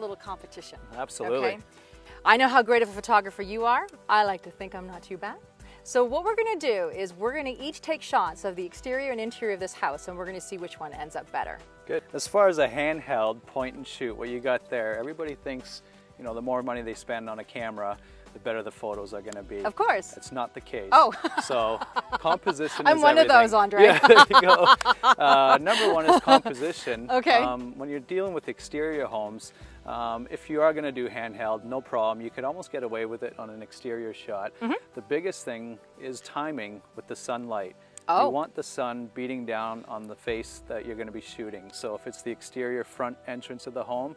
little competition. Absolutely. Okay? I know how great of a photographer you are. I like to think I'm not too bad. So what we're going to do is we're going to each take shots of the exterior and interior of this house, and we're going to see which one ends up better. Good. As far as a handheld point and shoot, what you got there, everybody thinks, you know, the more money they spend on a camera, the better the photos are going to be. Of course. It's not the case. Oh. So composition I'm is one everything. of those, Andre. Yeah, there you go. Number one is composition. Okay. When you're dealing with exterior homes, if you are going to do handheld, no problem. You could almost get away with it on an exterior shot. The biggest thing is timing with the sunlight. Oh. You want the sun beating down on the face that you're going to be shooting. So if it's the exterior front entrance of the home,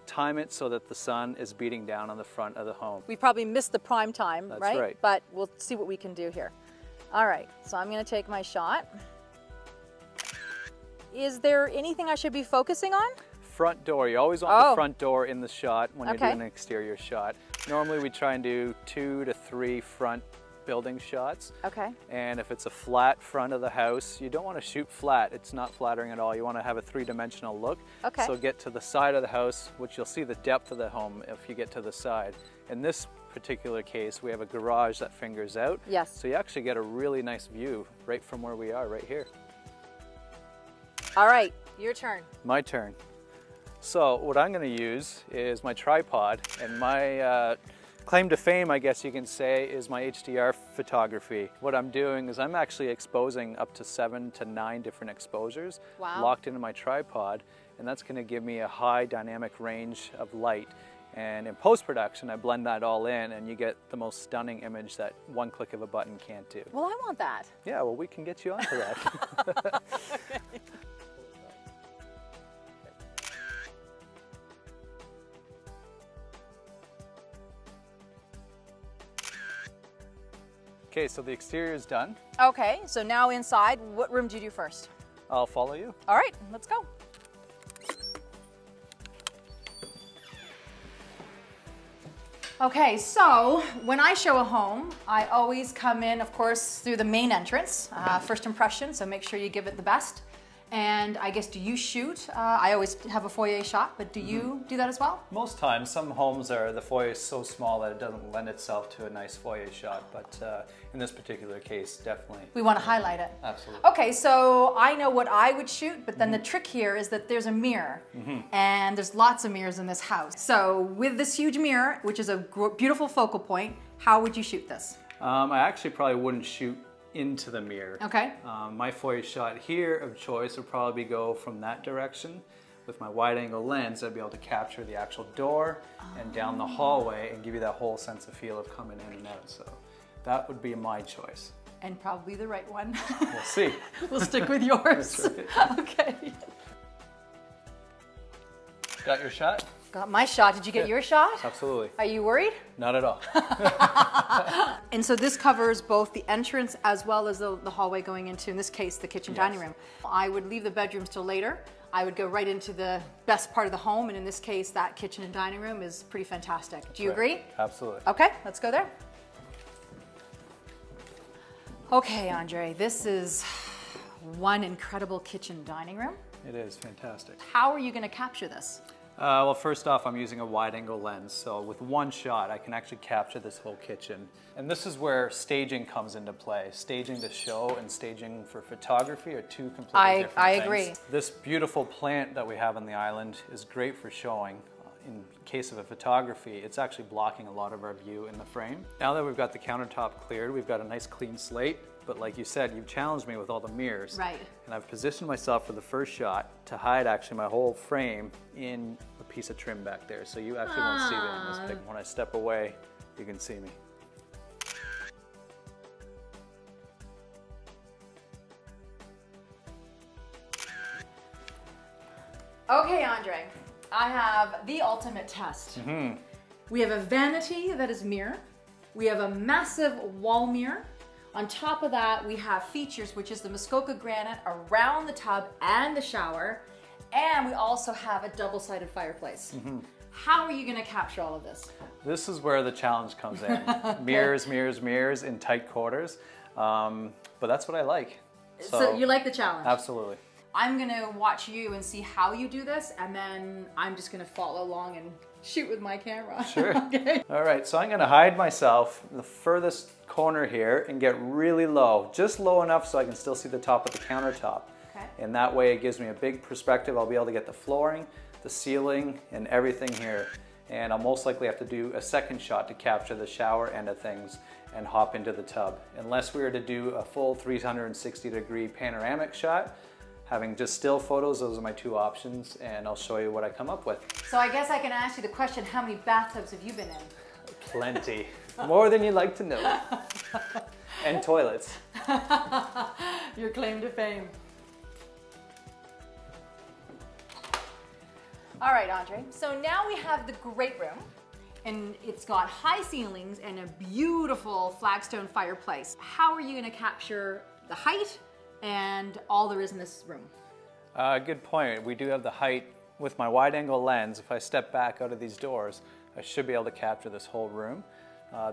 time it so that the sun is beating down on the front of the home. We probably missed the prime time, That's right? right. But we'll see what we can do here. All right, so I'm going to take my shot. Is there anything I should be focusing on? Front door. You always want the front door in the shot when you're Okay. doing an exterior shot. Normally we try and do 2 to 3 front building shots. Okay. And if it's a flat front of the house, you don't want to shoot flat. It's not flattering at all. You want to have a 3-dimensional look. Okay. So get to the side of the house, which you'll see the depth of the home if you get to the side. In this particular case, we have a garage that fingers out. Yes. So you actually get a really nice view right from where we are, right here. All right, your turn. My turn. So what I'm going to use is my tripod, and my claim to fame, I guess you can say, is my HDR photography. What I'm doing is I'm actually exposing up to 7 to 9 different exposures locked into my tripod, and that's going to give me a high dynamic range of light. And in post-production, I blend that all in, and you get the most stunning image that one click of a button can't do. Well, I want that. Yeah, well, we can get you onto that. Okay. Okay, so the exterior is done. Okay, so now inside, what room do you do first? I'll follow you. All right, let's go. Okay, so when I show a home, I always come in, of course, through the main entrance, first impression, so make sure you give it the best. And I guess, do you shoot? I always have a foyer shot, but do you do that as well? Most times, some homes the foyer is so small that it doesn't lend itself to a nice foyer shot, but in this particular case, definitely. We want to highlight it. Absolutely. Okay, so I know what I would shoot, but then the trick here is that there's a mirror, and there's lots of mirrors in this house. So with this huge mirror, which is a beautiful focal point, how would you shoot this? I actually probably wouldn't shoot into the mirror. Okay. My foyer shot here of choice would probably go from that direction. With my wide angle lens, I'd be able to capture the actual door and down the hallway and give you that whole sense of feel of coming in and out. So that would be my choice. And probably the right one. We'll see. We'll stick with yours. That's right. Okay. Got your shot? Got my shot. Did you get your shot? Absolutely. Are you worried? Not at all. And so this covers both the entrance as well as the hallway going into, in this case, the kitchen dining room. I would leave the bedrooms till later. I would go right into the best part of the home, and in this case, that kitchen and dining room is pretty fantastic. Do you agree? Absolutely. Okay, let's go there. Okay, Andre, this is one incredible kitchen dining room. It is fantastic. How are you going to capture this? Well, first off, I'm using a wide angle lens, so with one shot, I can actually capture this whole kitchen. And this is where staging comes into play. Staging to show and staging for photography are two completely different things. I agree. This beautiful plant that we have on the island is great for showing. In case of a photography, it's actually blocking a lot of our view in the frame. Now that we've got the countertop cleared, we've got a nice clean slate. But like you said, you've challenged me with all the mirrors. Right. And I've positioned myself for the first shot to hide actually my whole frame in a piece of trim back there. So you actually won't see that in this pic. When I step away, you can see me. Okay, Andre, I have the ultimate test. We have a vanity that is mirror. We have a massive wall mirror. On top of that, we have features, which is the Muskoka granite around the tub and the shower. And we also have a double-sided fireplace. How are you going to capture all of this? This is where the challenge comes in. Mirrors, mirrors, mirrors in tight quarters. But that's what I like. So you like the challenge? Absolutely. I'm gonna watch you and see how you do this, and then I'm just gonna follow along and shoot with my camera. Sure. Okay. All right, so I'm gonna hide myself in the furthest corner here and get really low, just low enough so I can still see the top of the countertop. Okay. And that way it gives me a big perspective. I'll be able to get the flooring, the ceiling, and everything here. And I'll most likely have to do a second shot to capture the shower end of things and hop into the tub. Unless we were to do a full 360-degree panoramic shot, having just still photos, those are my two options, and I'll show you what I come up with. So I guess I can ask you the question, how many bathtubs have you been in? Plenty. More than you'd like to know. And toilets. Your claim to fame. All right, Andre, so now we have the great room, and it's got high ceilings and a beautiful flagstone fireplace. How are you gonna capture the height and all there is in this room? Good point. We do have the height. With my wide angle lens, if I step back out of these doors, I should be able to capture this whole room.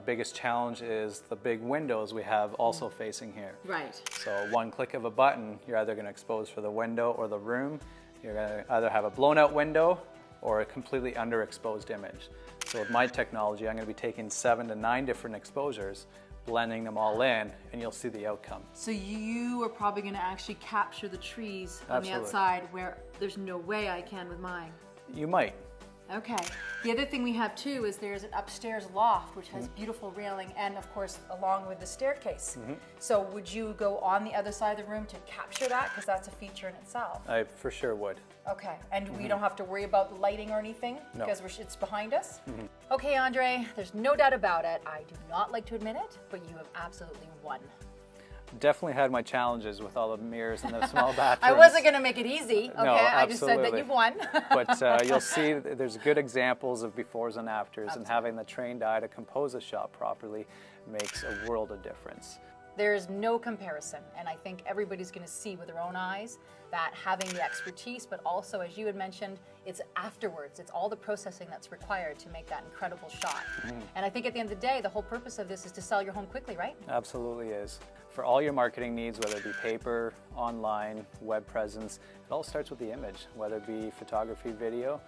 Biggest challenge is the big windows we have also facing here. Right. So one click of a button, you're either going to expose for the window or the room. You're going to either have a blown out window or a completely underexposed image. So with my technology, I'm going to be taking 7 to 9 different exposures, blending them all in, and you'll see the outcome. So you are probably going to actually capture the trees on Absolutely. the outside where there's no way I can with mine. You might. Okay. The other thing we have too is there's an upstairs loft which has beautiful railing and of course along with the staircase. So would you go on the other side of the room to capture that? Because that's a feature in itself. I for sure would. Okay. And we don't have to worry about lighting or anything? No. Because it's behind us? Okay, Andre, there's no doubt about it. I do not like to admit it, but you have absolutely won. Definitely had my challenges with all the mirrors and the small bathrooms. I wasn't going to make it easy, okay? No, I just said that absolutely. you've won. But you'll see there's good examples of befores and afters, and having the trained eye to compose a shot properly makes a world of difference. There's no comparison, and I think everybody's going to see with their own eyes that having the expertise, but also, as you had mentioned, it's afterwards. It's all the processing that's required to make that incredible shot. And I think at the end of the day, the whole purpose of this is to sell your home quickly, right? Absolutely is. For all your marketing needs, whether it be paper, online, web presence, it all starts with the image, whether it be photography, video.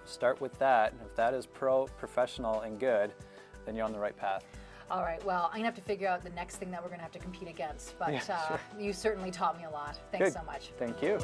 Start with that. If that is professional and good, then you're on the right path. All right, well, I'm gonna have to figure out the next thing that we're gonna have to compete against, but Yeah, sure. you certainly taught me a lot. Thanks Good. so much. Thank you.